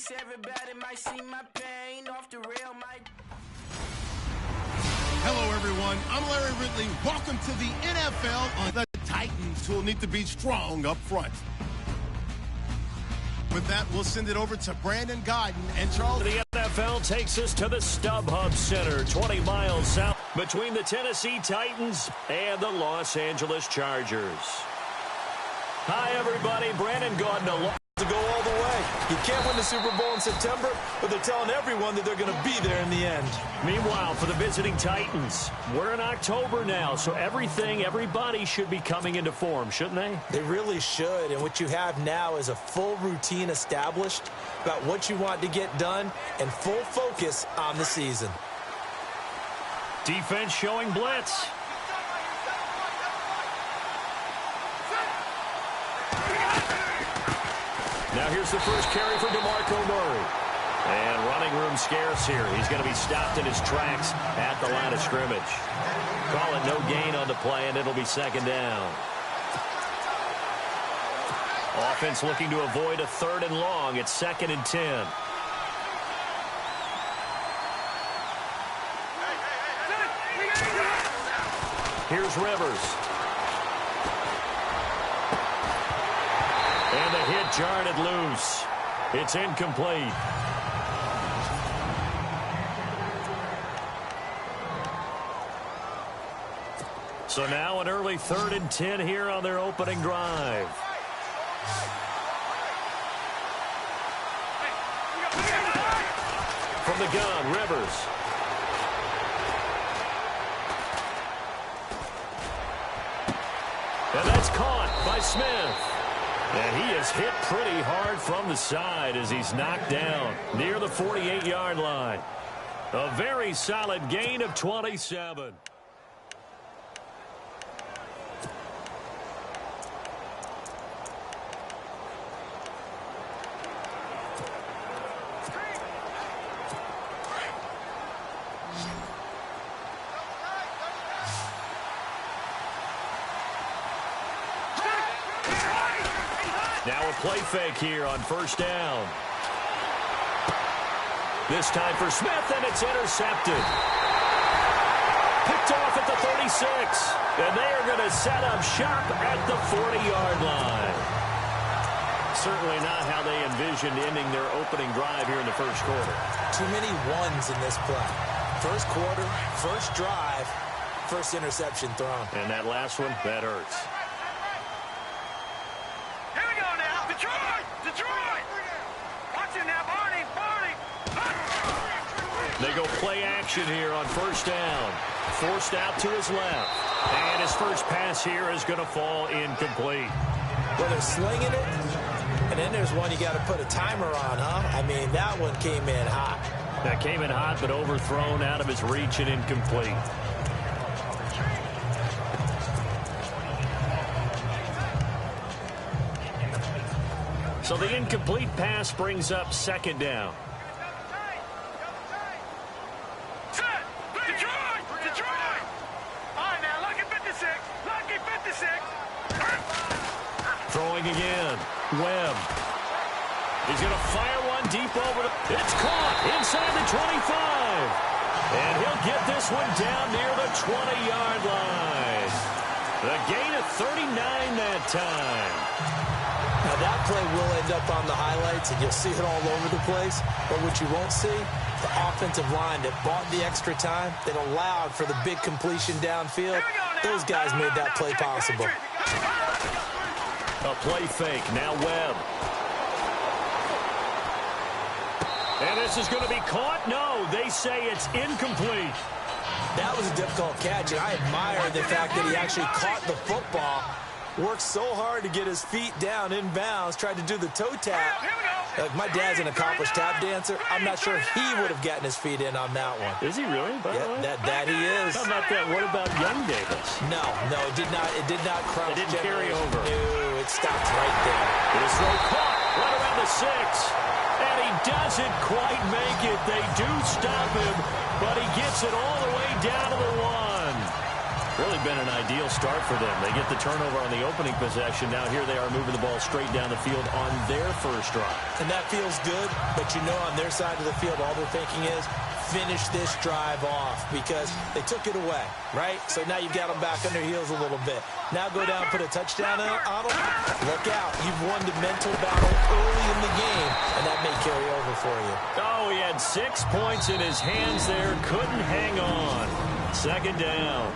this, everybody might see my pain off the rail, might. Hello, everyone. I'm Larry Ridley. Welcome to the NFL. The Titans will need to be strong up front. With that, we'll send it over to Brandon Godden and Charles. The NFL takes us to the StubHub Center, 20 miles south between the Tennessee Titans and the Los Angeles Chargers. Hi, everybody. Brandon Godden, a lot to go all the way. You can't win the Super Bowl in September, but they're telling everyone that they're going to be there in the end. Meanwhile, for the visiting Titans, we're in October now, so everybody should be coming into form, shouldn't they? They really should, and what you have now is a full routine established about what you want to get done and full focus on the season. Defense showing blitz. Now here's the first carry for DeMarco Murray. And running room scarce here. He's going to be stopped in his tracks at the line of scrimmage. Call it no gain on the play, and it'll be second down. Offense looking to avoid a 3rd and long. It's 2nd and 10. Here's Rivers. And the hit jarred it loose. It's incomplete. So now an early 3rd and 10 here on their opening drive. From the gun, Rivers. And that's caught by Smith. And he is hit pretty hard from the side as he's knocked down near the 48-yard line. A very solid gain of 27. Now a play fake here on 1st down. This time for Smith, and it's intercepted. Picked off at the 36. And they are going to set up shop at the 40-yard line. Certainly not how they envisioned ending their opening drive here in the first quarter. Too many ones in this play. First quarter, first drive, first interception thrown. And that last one, that hurts. They go play action here on 1st down. Forced out to his left. And his first pass here is going to fall incomplete. Well, they're slinging it. And then there's one you got to put a timer on, huh? I mean, that one came in hot. That came in hot, but overthrown out of his reach and incomplete. So the incomplete pass brings up 2nd down. Throwing again. Webb. He's going to fire one deep over the... It's caught inside the 25. And he'll get this one down near the 20-yard line. The gain of 39 that time. Now that play will end up on the highlights, and you'll see it all over the place. But what you won't see, the offensive line that bought the extra time, that allowed for the big completion downfield, those guys made that play possible. A play fake. Now Webb. And this is going to be caught? No, they say it's incomplete. That was a difficult catch, and I admire the fact that he actually caught the football, worked so hard to get his feet down inbounds, tried to do the toe tap. My dad's an accomplished tap dancer. I'm not sure he would have gotten his feet in on that one. Is he really? Yeah, that he is. How about that? What about Young Davis? No, it did not cross. It didn't carry over. No, it stopped right there. His throw caught right around the 6. And he doesn't quite make it. They do stop him, but he gets it all the way down to the 1. Really been an ideal start for them. They get the turnover on the opening possession. Now here they are moving the ball straight down the field on their first drive. And that feels good, but you know on their side of the field, all they're thinking is finish this drive off because they took it away, right? So now you've got them back on their heels a little bit. Now go down, put a touchdown on them. Look out. You've won the mental battle early in the game, and that may carry over for you. Oh, he had 6 points in his hands there. Couldn't hang on. Second down.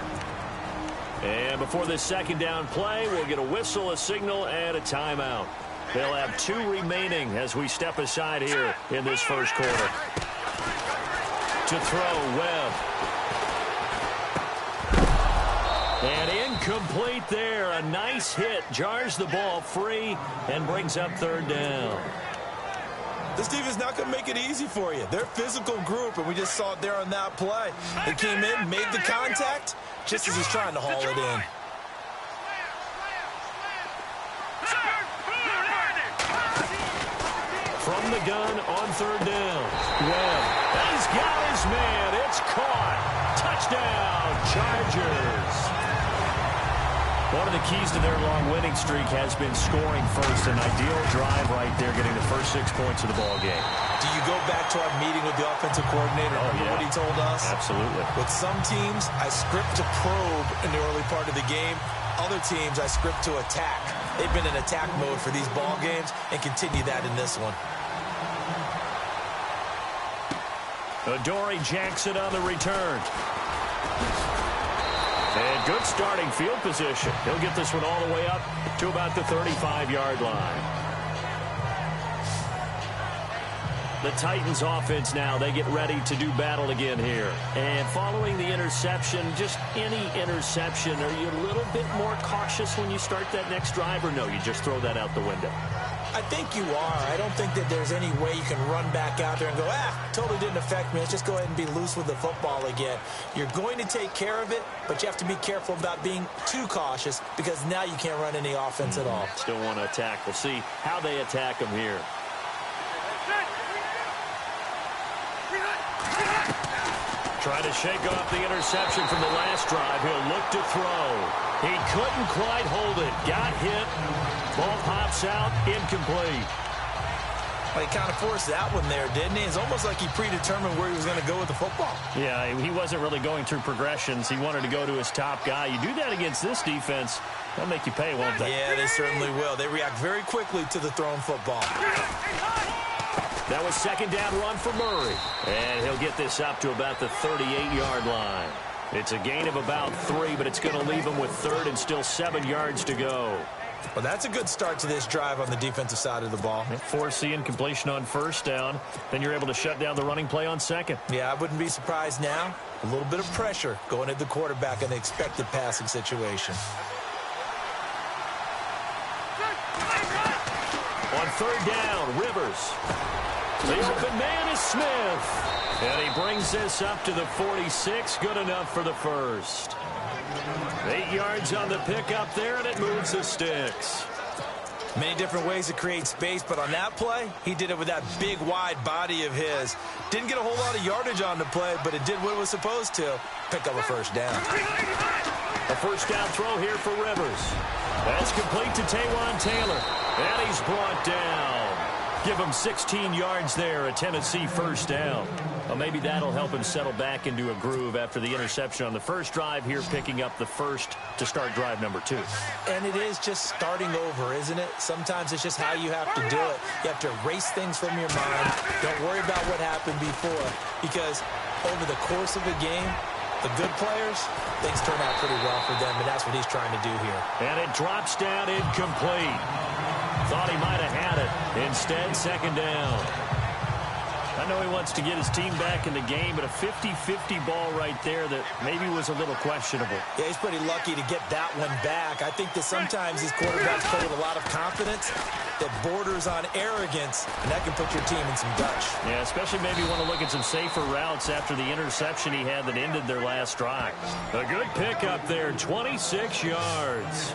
And before this second down play, we'll get a whistle, a signal, and a timeout. They'll have 2 remaining as we step aside here in this first quarter. To throw, Webb. And incomplete there. A nice hit. Jars the ball free and brings up third down. This defense is not going to make it easy for you. They're a physical group, and we just saw it there on that play. They came in, made the contact, just as he's trying to haul it in. From the gun on third down. Webb. He's got his man. It's caught. Touchdown, Chargers. One of the keys to their long winning streak has been scoring first. An ideal drive right there, getting the first 6 points of the ball game. Do you go back to our meeting with the offensive coordinator? Remember what he told us? Absolutely. With some teams, I script to probe in the early part of the game. Other teams, I script to attack. They've been in attack mode for these ball games and continue that in this one. Adoree Jackson on the return. And good starting field position. He'll get this one all the way up to about the 35-yard line. The Titans offense now, they get ready to do battle again here. And following the interception, just any interception, are you a little bit more cautious when you start that next drive, or no, you just throw that out the window? I think you are. I don't think that there's any way you can run back out there and go, totally didn't affect me. Let's just go ahead and be loose with the football again. You're going to take care of it, but you have to be careful about being too cautious because now you can't run any offense at all. Still want to attack. We'll see how they attack them here. Trying to shake off the interception from the last drive. He'll look to throw. He couldn't quite hold it. Got hit. Ball pops out. Incomplete. Well, he kind of forced that one there, didn't he? It's almost like he predetermined where he was going to go with the football. Yeah, he wasn't really going through progressions. He wanted to go to his top guy. You do that against this defense, they'll make you pay, won't they? Yeah, they certainly will. They react very quickly to the thrown football. That was second down run for Murray. And he'll get this up to about the 38-yard line. It's a gain of about 3, but it's going to leave him with third and still 7 yards to go. Well, that's a good start to this drive on the defensive side of the ball. Forcing completion on first down. Then you're able to shut down the running play on second. Yeah, I wouldn't be surprised now. A little bit of pressure going at the quarterback in an expected passing situation. On third down, Rivers. The open man is Smith. And he brings this up to the 46. Good enough for the first. 8 yards on the pickup there, and it moves the sticks. Many different ways to create space, but on that play, he did it with that big, wide body of his. Didn't get a whole lot of yardage on the play, but it did what it was supposed to. Pick up a first down. A first down throw here for Rivers. That's complete to Taywan Taylor. And he's brought down. Give him 16 yards there, a Tennessee first down. Well, maybe that'll help him settle back into a groove after the interception on the first drive here, picking up the first to start drive number 2. And it is just starting over, isn't it? Sometimes it's just how you have to do it. You have to erase things from your mind. Don't worry about what happened before, because over the course of a game, the good players, things turn out pretty well for them, and that's what he's trying to do here. And it drops down incomplete. Thought he might have had it. Instead, second down. I know he wants to get his team back in the game, but a 50-50 ball right there that maybe was a little questionable. Yeah, he's pretty lucky to get that one back. I think that sometimes these quarterbacks play with a lot of confidence that borders on arrogance, and that can put your team in some dutch. Yeah, especially maybe want to look at some safer routes after the interception he had that ended their last drive. A good pickup there, 26 yards.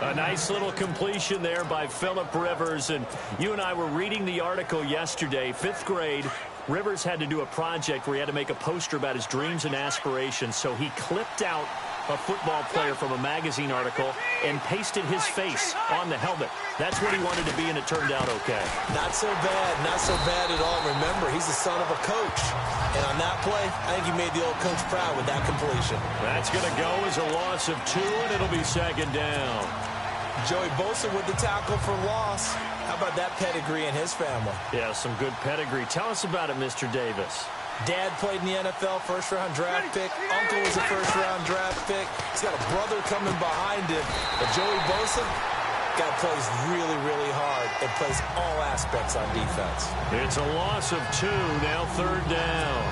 A nice little completion there by Phillip Rivers. And you and I were reading the article yesterday, 5th grade. Rivers had to do a project where he had to make a poster about his dreams and aspirations. So he clipped out a football player from a magazine article and pasted his face on the helmet. That's what he wanted to be, and it turned out okay. Not so bad at all. Remember, he's the son of a coach. And on that play, I think he made the old coach proud with that completion. That's going to go as a loss of 2, and it'll be second down. Joey Bosa with the tackle for loss. How about that pedigree in his family? Yeah, some good pedigree. Tell us about it, Mr. Davis. Dad played in the NFL, first-round draft pick. Uncle was a first-round draft pick. He's got a brother coming behind him. But Joey Bosa, guy plays really, really hard and plays all aspects on defense. It's a loss of 2, now third down.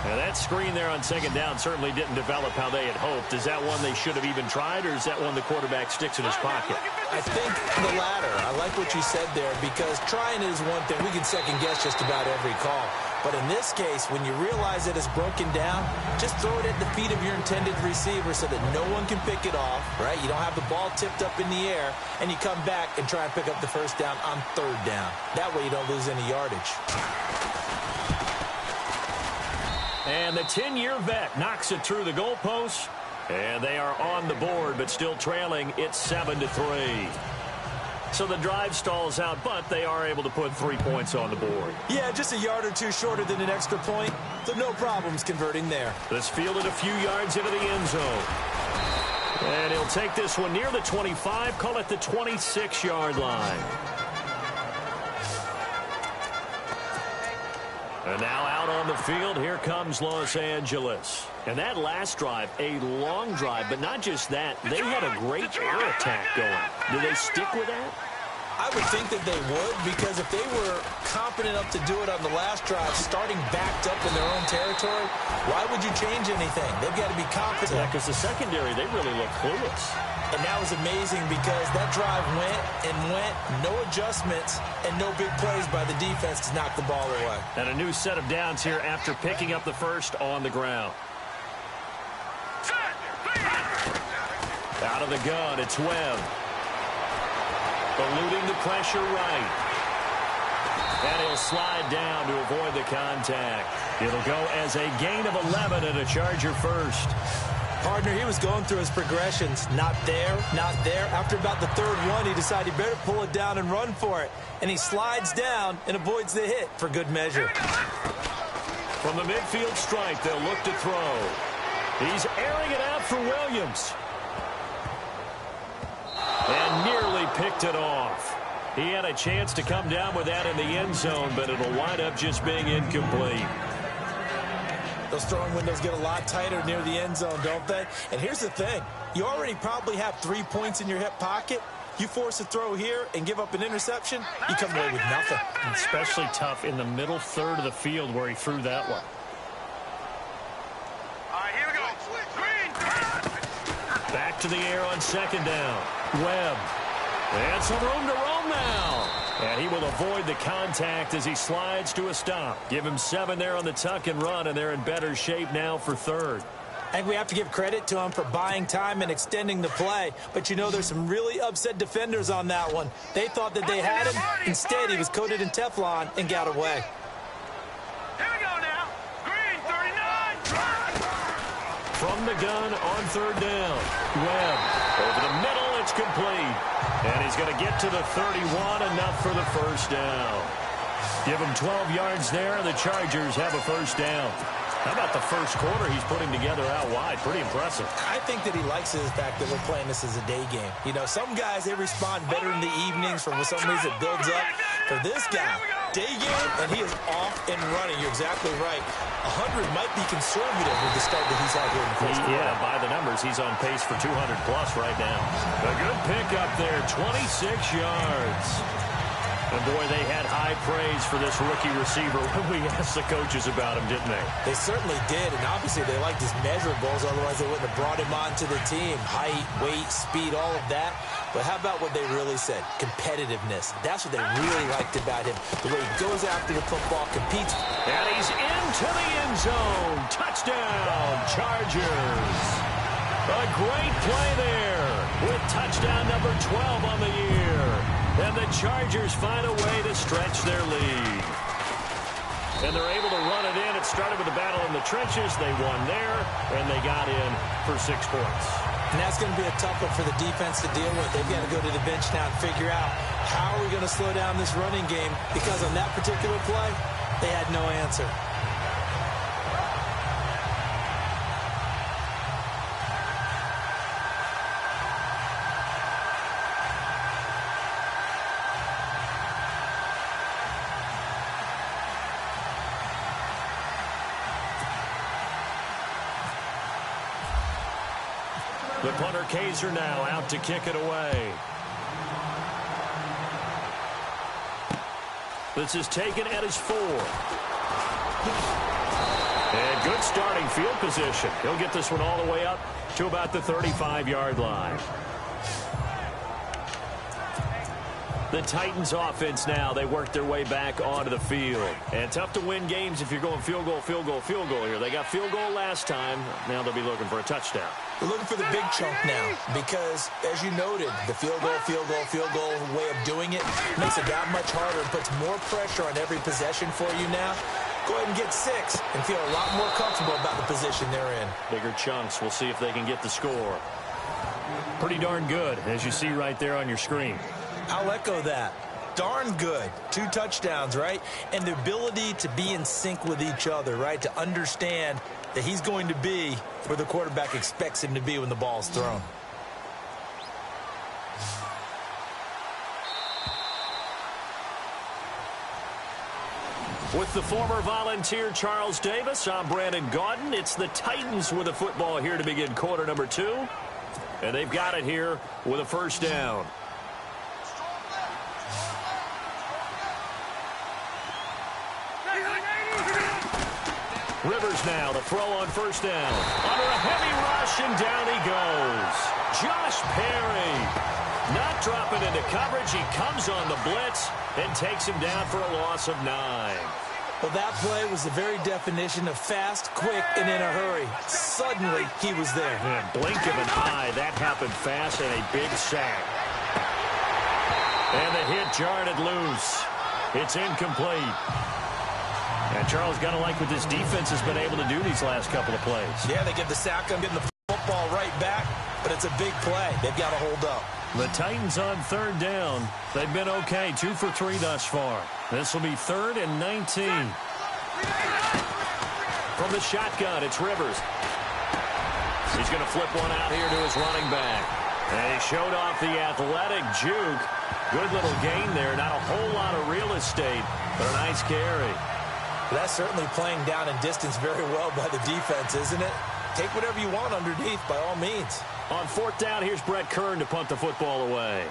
Now that screen there on second down certainly didn't develop how they had hoped. Is that one they should have even tried, or is that one the quarterback sticks in his pocket? I think the latter. I like what you said there, because trying is one thing. We can second-guess just about every call. But in this case, when you realize that it's broken down, just throw it at the feet of your intended receiver so that no one can pick it off, right? You don't have the ball tipped up in the air, and you come back and try and pick up the first down on third down. That way you don't lose any yardage. And the 10-year vet knocks it through the goalpost. And they are on the board, but still trailing. It's 7-3. So the drive stalls out, but they are able to put 3 points on the board. Yeah, just a yard or two shorter than an extra point. So no problems converting there. This fielded a few yards into the end zone. And he'll take this one near the 25, call it the 26-yard line. And now out on the field, here comes Los Angeles. And that last drive, a long drive, but not just that. They had a great air attack going. Do they stick with that? I would think that they would, because if they were competent enough to do it on the last drive, starting backed up in their own territory, why would you change anything? They've got to be confident. Yeah, because the secondary, they really look clueless. And that was amazing because that drive went and went, no adjustments, and no big plays by the defense to knock the ball away. And a new set of downs here after picking up the first on the ground. Out of the gun, it's Webb. Eluding the pressure right. And he'll slide down to avoid the contact. It'll go as a gain of 11 and a Charger first. Partner, he was going through his progressions. Not there, not there. After about the third one, he decided he better pull it down and run for it. And he slides down and avoids the hit for good measure. From the midfield stripe, they'll look to throw. He's airing it out for Williams. And nearly picked it off. He had a chance to come down with that in the end zone, but it'll wind up just being incomplete. Those throwing windows get a lot tighter near the end zone, don't they? And here's the thing. You already probably have 3 points in your hip pocket. You force a throw here and give up an interception, you come away with nothing. And especially tough in the middle third of the field where he threw that one. All right, here we go. Green. Back to the air on second down. Webb. And some room to roam now. And he will avoid the contact as he slides to a stop. Give him 7 there on the tuck and run, and they're in better shape now for third. I think we have to give credit to him for buying time and extending the play. But, you know, there's some really upset defenders on that one. They thought that they had him. Instead, he was coated in Teflon and got away. Here we go now. Green, 39. From the gun on third down. Webb over the middle. It's complete. And he's going to get to the 31, enough for the first down. Give him 12 yards there, and the Chargers have a first down. How about the first quarter he's putting together out wide? Pretty impressive. I think that he likes the fact that we're playing this as a day game. You know, some guys, they respond better in the evenings for some reason it builds up. For this guy, day game, and he is off and running. You're exactly right. 100 might be conservative with the start that he's had here in the first quarter. Yeah, by the numbers, he's on pace for 200-plus right now. A good pickup there, 26 yards. And, boy, they had high praise for this rookie receiver when we asked the coaches about him, didn't they? They certainly did, and obviously they liked his measurables, otherwise they wouldn't have brought him onto the team. Height, weight, speed, all of that. But how about what they really said? Competitiveness. That's what they really liked about him. The way he goes after the football, competes. And he's into the end zone. Touchdown, Chargers. A great play there with touchdown number 12 on the year. And the Chargers find a way to stretch their lead. And they're able to run it in. It's started with a battle in the trenches. They won there, and they got in for 6 points. And that's going to be a tough one for the defense to deal with. They've got to go to the bench now and figure out how are we going to slow down this running game, because on that particular play, they had no answer. The punter Kaiser now out to kick it away. This is taken at his 4. And good starting field position. He'll get this one all the way up to about the 35-yard line. The Titans offense now, they work their way back onto the field. And tough to win games if you're going field goal, field goal, field goal here. They got field goal last time. Now they'll be looking for a touchdown. They're looking for the big chunk now because, as you noted, the field goal way of doing it makes it that much harder and puts more pressure on every possession for you now. Go ahead and get 6 and feel a lot more comfortable about the position they're in. Bigger chunks. We'll see if they can get the score. Pretty darn good, as you see right there on your screen. I'll echo that. Darn good. 2 touchdowns, right? And the ability to be in sync with each other, right? To understand that he's going to be where the quarterback expects him to be when the ball's thrown. With the former Volunteer Charles Davis, I'm Brandon Gaudin. It's the Titans with the football here to begin quarter number 2. And they've got it here with a first down. Rivers now, the throw on first down. Under a heavy rush, and down he goes. Josh Perry not dropping into coverage. He comes on the blitz and takes him down for a loss of 9. Well, that play was the very definition of fast, quick, and in a hurry. Suddenly, he was there. And blink of an eye, that happened fast, and a big sack. And the hit jarred it loose. It's incomplete. And Charles, got to like what this defense has been able to do these last couple of plays. Yeah, they get the sack. I'm getting the football right back, but it's a big play. They've got to hold up. The Titans on third down. They've been okay, 2 for 3 thus far. This will be 3rd and 19. From the shotgun, it's Rivers. He's going to flip one out here to his running back. And he showed off the athletic juke. Good little gain there. Not a whole lot of real estate, but a nice carry. That's certainly playing down in distance very well by the defense, isn't it? Take whatever you want underneath, by all means. On 4th down, here's Brett Kern to punt the football away.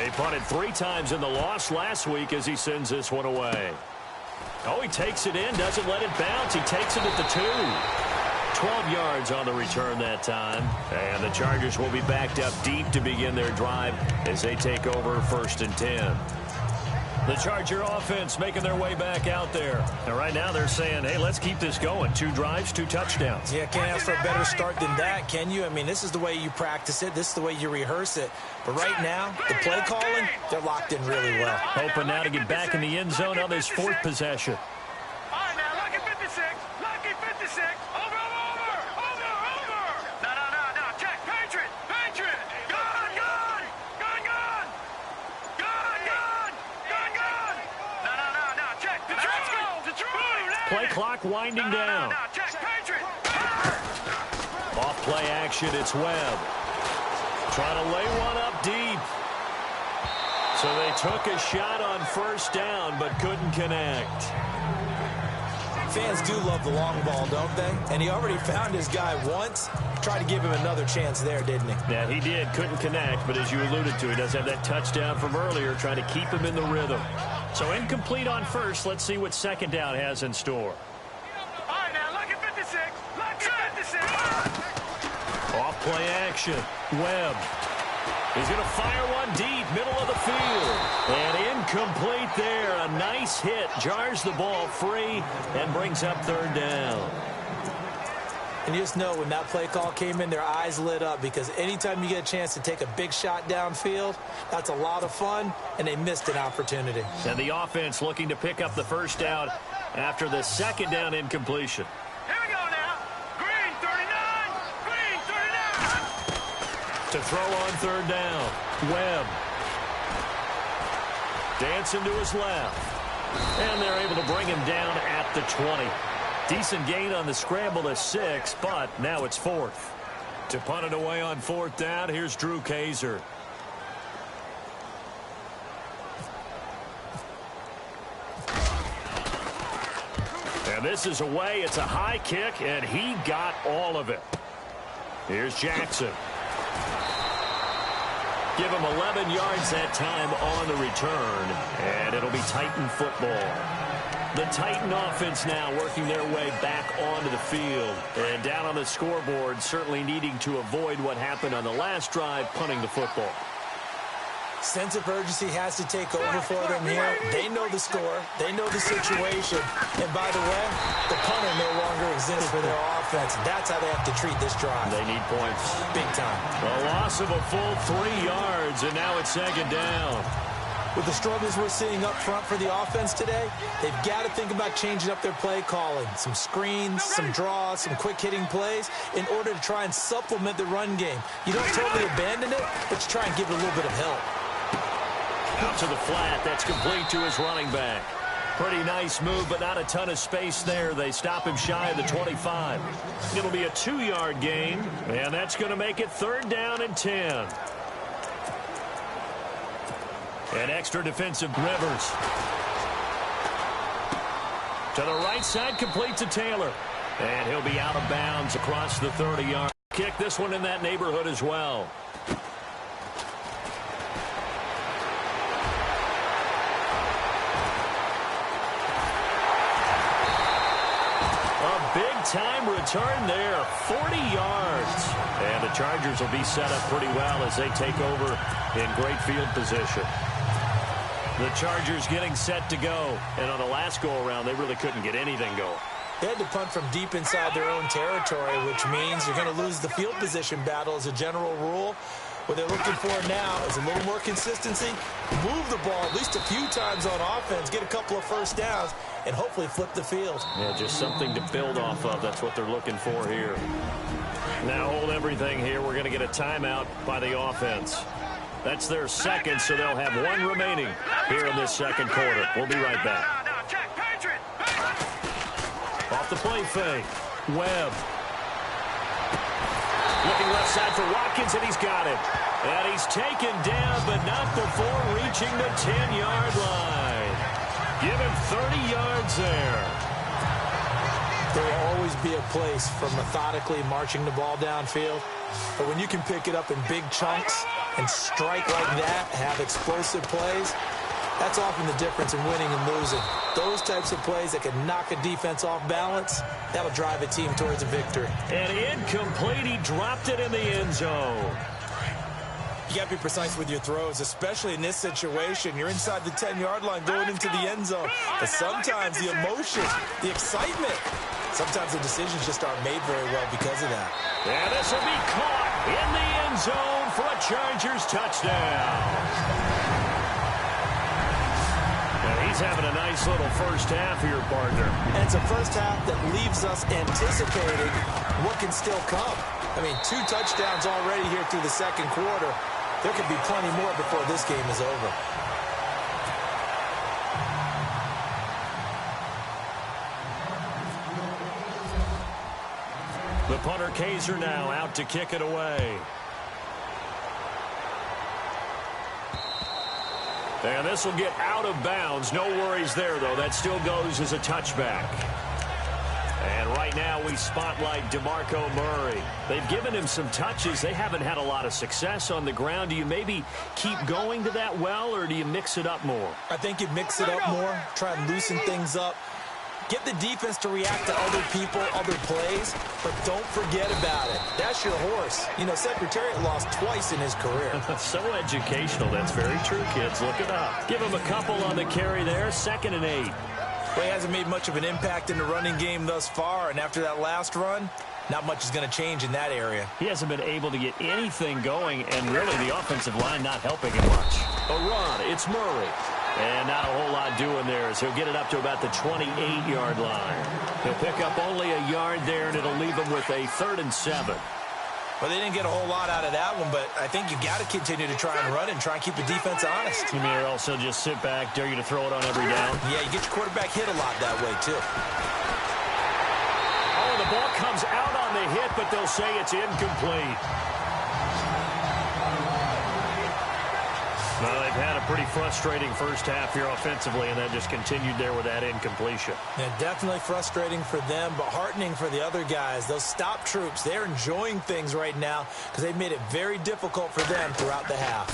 He punted 3 times in the loss last week as he sends this one away. Oh, he takes it in, doesn't let it bounce. He takes it at the 2. 12 yards on the return that time. And the Chargers will be backed up deep to begin their drive as they take over 1st and 10. The Charger offense making their way back out there. And right now they're saying, hey, let's keep this going. 2 drives, 2 touchdowns. Yeah, can't ask for a better start than that, can you? I mean, this is the way you practice it. This is the way you rehearse it. But right now, the play calling, they're locked in really well. Hoping now to get back in the end zone on this 4th possession. All right, now, lucky 56. Lucky 56. Over. No. Check. Patriot. Gun. No. Check. Detroit. Play clock winding down. No. Check. Patriot. Off play action, it's Webb. Trying to lay one up deep. So they took a shot on first down, but couldn't connect. Fans do love the long ball, don't they? And he already found his guy once. Tried to give him another chance there, didn't he? Yeah, he did. Couldn't connect, but as you alluded to, he does have that touchdown from earlier, trying to keep him in the rhythm. So incomplete on first. Let's see what 2nd down has in store. All right, now, lucky 56. Lucky 56. Off play action. Webb. He's going to fire one deep, middle of the field. And incomplete there. A nice hit. Jars the ball free and brings up 3rd down. And you just know when that play call came in, their eyes lit up, because anytime you get a chance to take a big shot downfield, that's a lot of fun, and they missed an opportunity. And the offense looking to pick up the first down after the second down incompletion. Here we go now. Green 39. Green 39. To throw on third down, Webb. Dancing to his left. And they're able to bring him down at the 20. Decent gain on the scramble to 6, but now it's 4th. To punt it away on 4th down, here's Drew Kaiser. And this is away. It's a high kick, and he got all of it. Here's Jackson. Give him 11 yards that time on the return, and it'll be Titan football. The Titan offense now working their way back onto the field. And down on the scoreboard, certainly needing to avoid what happened on the last drive, punting the football. Sense of urgency has to take over for them here. They know the score. They know the situation. And by the way, the punter no longer exists for their offense. That's how they have to treat this drive. They need points. Big time. A loss of a full 3 yards, and now it's second down. With the struggles we're seeing up front for the offense today, they've got to think about changing up their play calling. Some screens, some draws, some quick-hitting plays in order to try and supplement the run game. You don't totally abandon it, but you try and give it a little bit of help. Out to the flat. That's complete to his running back. Pretty nice move, but not a ton of space there. They stop him shy of the 25. It'll be a 2-yard gain, and that's going to make it 3rd down and 10. An extra defensive Rivers. To the right side, complete to Taylor. And he'll be out of bounds across the 30-yard. Kick this one in that neighborhood as well. Big-time return there, 40 yards. And the Chargers will be set up pretty well as they take over in great field position. The Chargers getting set to go. And on the last go-around, they really couldn't get anything going. They had to punt from deep inside their own territory, which means you're going to lose the field position battle as a general rule. What they're looking for now is a little more consistency, move the ball at least a few times on offense, get a couple of first downs, and hopefully flip the field. Yeah, just something to build off of. That's what they're looking for here. Now hold everything here. We're going to get a timeout by the offense. That's their second, so they'll have one remaining here in this second quarter. We'll be right back. Off the play fake. Webb. Looking left side for Watkins, and he's got it. And he's taken down, but not before reaching the 10-yard line. Give him 30 yards there. There will always be a place for methodically marching the ball downfield. But when you can pick it up in big chunks and strike like that, have explosive plays, that's often the difference in winning and losing. Those types of plays that can knock a defense off balance, that'll drive a team towards a victory. And incomplete. He dropped it in the end zone. You got to be precise with your throws, especially in this situation. You're inside the 10-yard line going into the end zone. But sometimes the emotion, the excitement, sometimes the decisions just aren't made very well because of that. And this will be caught in the end zone for a Chargers touchdown. He's having a nice little first half here, partner. And it's a first half that leaves us anticipating what can still come. I mean, 2 touchdowns already here through the second quarter. There could be plenty more before this game is over. The punter Kaiser now out to kick it away. And this will get out of bounds. No worries there, though. That still goes as a touchback. And right now we spotlight DeMarco Murray. They've given him some touches. They haven't had a lot of success on the ground. Do you maybe keep going to that well, or do you mix it up more? I think you mix it up more, try and loosen things up. Get the defense to react to other people, other plays, but don't forget about it. That's your horse. You know, Secretariat lost twice in his career. So educational. That's very true, kids. Look it up. Give him a couple on the carry there. 2nd and 8. Well, he hasn't made much of an impact in the running game thus far, and after that last run, not much is going to change in that area. He hasn't been able to get anything going, and really the offensive line not helping him much. A run, it's Murray. And not a whole lot doing there as he'll get it up to about the 28-yard line. He'll pick up only a yard there, and it'll leave him with a 3rd and 7. Well, they didn't get a whole lot out of that one, but I think you got to continue to try and run and try and keep the defense honest. You may also just sit back, dare you to throw it on every down. Yeah, you get your quarterback hit a lot that way, too. Oh, the ball comes out on the hit, but they'll say it's incomplete. Well, they've had a pretty frustrating first half here offensively, and that just continued there with that incompletion. Yeah, definitely frustrating for them, but heartening for the other guys. Those stop troops, they're enjoying things right now because they've made it very difficult for them throughout the half.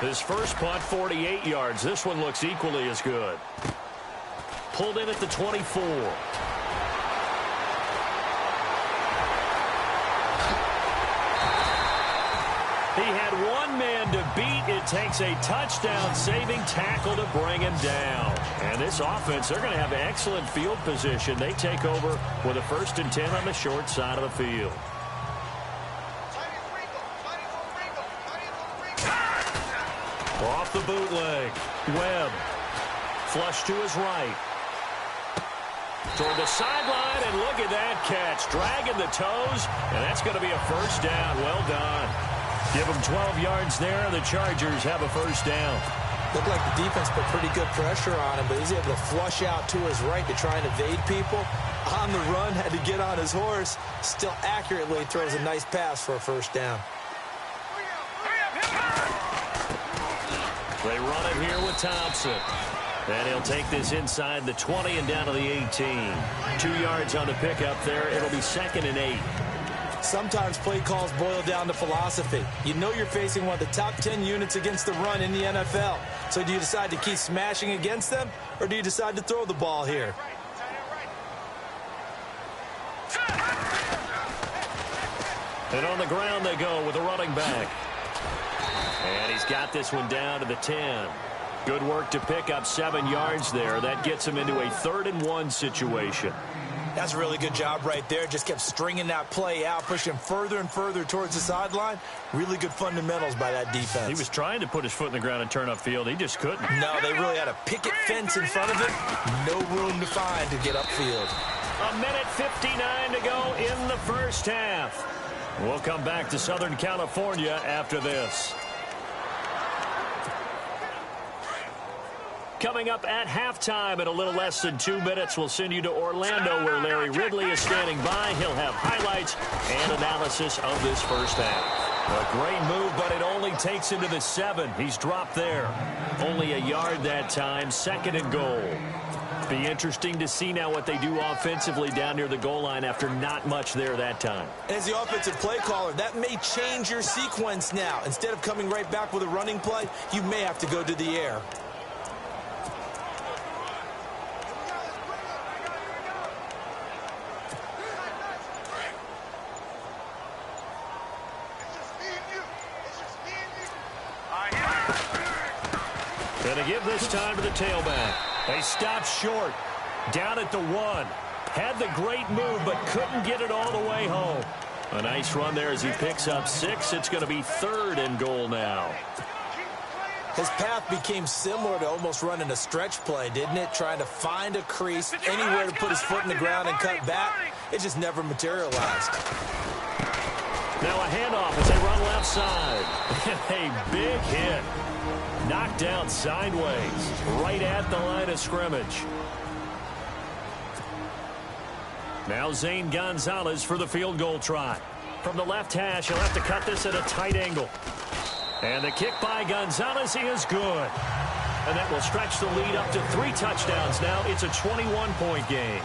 His first punt, 48 yards. This one looks equally as good. Pulled in at the 24. He had one man to beat. It takes a touchdown-saving tackle to bring him down. And this offense, they're going to have excellent field position. They take over with a 1st and 10 on the short side of the field. Off the bootleg. Webb. Flush to his right. Toward the sideline, and look at that catch. Dragging the toes, and that's going to be a 1st down. Well done. Give them 12 yards there. The Chargers have a 1st down. Looked like the defense put pretty good pressure on him, but he's able to flush out to his right to try and evade people. On the run, had to get on his horse. Still accurately throws a nice pass for a 1st down. They run it here with Thompson. And he'll take this inside the 20 and down to the 18. 2 yards on the pickup there. It'll be 2nd and 8. Sometimes play calls boil down to philosophy. You know you're facing one of the top 10 units against the run in the NFL. So do you decide to keep smashing against them, or do you decide to throw the ball here? And on the ground they go with a running back. And he's got this one down to the 10. Good work to pick up 7 yards there. That gets him into a 3rd and 1 situation. That's a really good job right there. Just kept stringing that play out, pushing further and further towards the sideline. Really good fundamentals by that defense. He was trying to put his foot in the ground and turn upfield. He just couldn't. No, they really had a picket fence in front of him. No room to find to get upfield. 1:59 to go in the first half. We'll come back to Southern California after this. Coming up at halftime in a little less than 2 minutes, we'll send you to Orlando where Larry Ridley is standing by. He'll have highlights and analysis of this first half. A great move, but it only takes him to the 7. He's dropped there. Only a yard that time, 2nd and goal. Be interesting to see now what they do offensively down near the goal line after not much there that time. As the offensive play caller, that may change your sequence now. Instead of coming right back with a running play, you may have to go to the air. Gonna give this time to the tailback. They stopped short. Down at the 1. Had the great move, but couldn't get it all the way home. A nice run there as he picks up 6. It's going to be 3rd and goal now. His path became similar to almost running a stretch play, didn't it? Trying to find a crease, anywhere to put his foot in the ground and cut back. It just never materialized. Now a handoff as they run left side. A big hit. Knocked down sideways, right at the line of scrimmage. Now Zane Gonzalez for the field goal try. From the left hash, he'll have to cut this at a tight angle. And the kick by Gonzalez is good. And that will stretch the lead up to 3 touchdowns now. It's a 21-point game.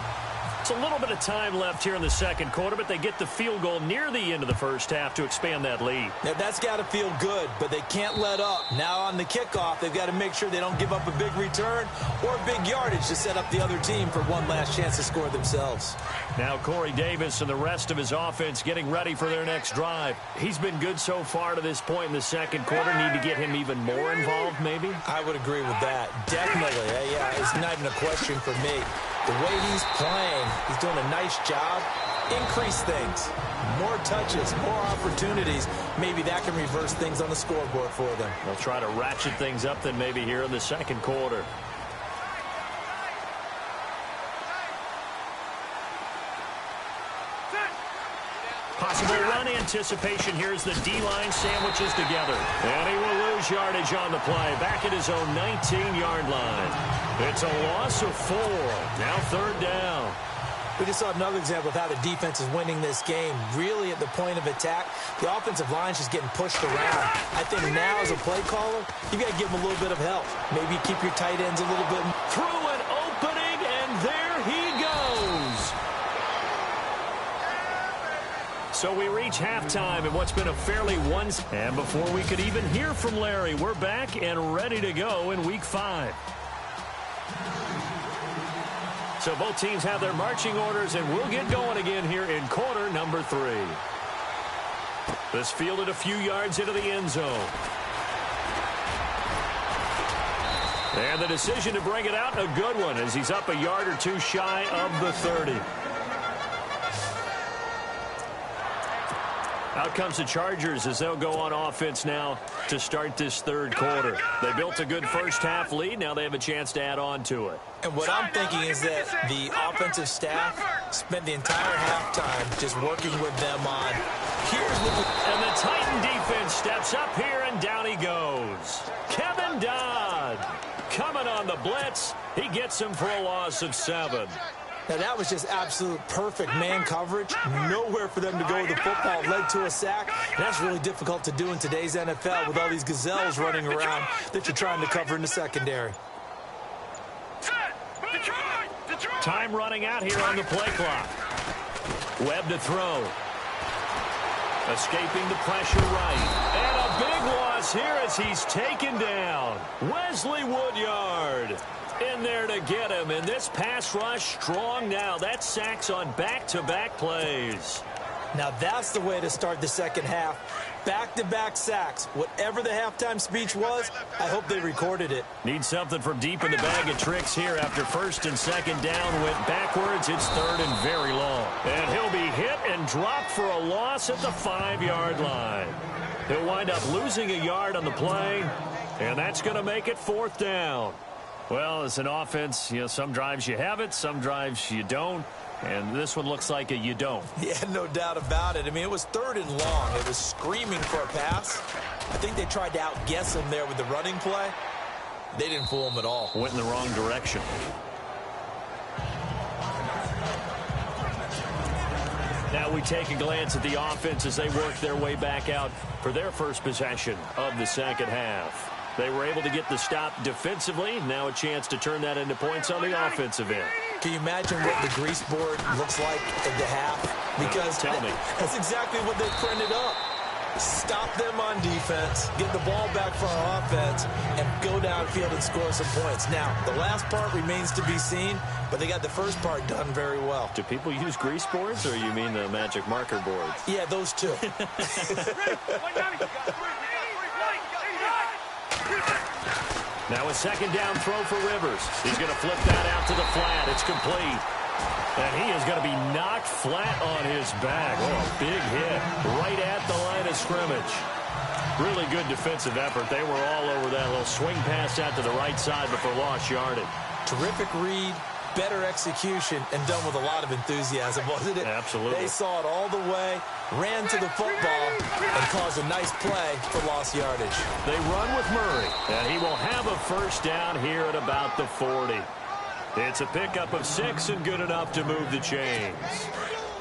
It's a little bit of time left here in the second quarter, but they get the field goal near the end of the first half to expand that lead. Now, that's got to feel good, but they can't let up. Now on the kickoff, they've got to make sure they don't give up a big return or big yardage to set up the other team for one last chance to score themselves. Now Corey Davis and the rest of his offense getting ready for their next drive. He's been good so far to this point in the second quarter. Need to get him even more involved, maybe? I would agree with that. Definitely. Yeah, it's not even a question for me. The way he's playing, he's doing a nice job. Increase things. More touches, more opportunities. Maybe that can reverse things on the scoreboard for them. They'll try to ratchet things up then maybe here in the second quarter. Possible run anticipation here as the D-line sandwiches together. And he will lose yardage on the play. Back at his own 19-yard line. It's a loss of 4. Now third down. We just saw another example of how the defense is winning this game. Really at the point of attack, the offensive line's just getting pushed around. I think now as a play caller, you got to give them a little bit of help. Maybe keep your tight ends a little bit. Through an opening, and there he goes. So we reach halftime in what's been a fairly and before we could even hear from Larry, we're back and ready to go in Week 5. So both teams have their marching orders, and we'll get going again here in quarter number 3. This fielded a few yards into the end zone. And the decision to bring it out, a good one, as he's up a yard or two shy of the 30. Out comes the Chargers as they'll go on offense now to start this third quarter. They built a good first half lead. Now they have a chance to add on to it. And what I'm thinking is that the offensive staff spent the entire halftime just working with them on here's what and the Titan defense steps up here, and down he goes. Kevin Dodd coming on the blitz. He gets him for a loss of 7. Now, that was just absolute perfect man coverage. Nowhere for them to go with the football. Led to a sack. And that's really difficult to do in today's NFL with all these gazelles running around that you're trying to cover in the secondary. Time running out here on the play clock. Webb to throw. Escaping the pressure right. And a big loss here as he's taken down. Wesley Woodyard in there to get him, and this pass rush strong now. That's sacks on back-to-back plays. Now that's the way to start the second half. Back-to-back sacks. Whatever the halftime speech was, I hope they recorded it. Need something from deep in the bag of tricks here after first and second down went backwards. It's third and very long. And he'll be hit and dropped for a loss at the 5-yard line. He'll wind up losing a yard on the play, and that's going to make it fourth down. Well, as an offense, you know, some drives you have it, some drives you don't. And this one looks like a you don't. Yeah, no doubt about it. I mean, it was third and long. It was screaming for a pass. I think they tried to outguess him there with the running play. They didn't fool him at all. Went in the wrong direction. Now we take a glance at the offense as they work their way back out for their first possession of the second half. They were able to get the stop defensively. Now a chance to turn that into points on the offensive end. Can you imagine what the grease board looks like at the half? Because that's exactly what they printed up. Stop them on defense, get the ball back for our offense, and go downfield and score some points. Now, the last part remains to be seen, but they got the first part done very well. Do people use grease boards, or you mean the magic marker boards? Yeah, those two. Now a second down throw for Rivers. He's going to flip that out to the flat. It's complete. And he is going to be knocked flat on his back. Oh, a big hit right at the line of scrimmage. Really good defensive effort. They were all over that little swing pass out to the right side before lost yardage. Terrific read, better execution, and done with a lot of enthusiasm, wasn't it? Absolutely. They saw it all the way, ran to the football, and caused a nice play for lost yardage. They run with Murray, and he will have a first down here at about the 40. It's a pickup of 6 and good enough to move the chains.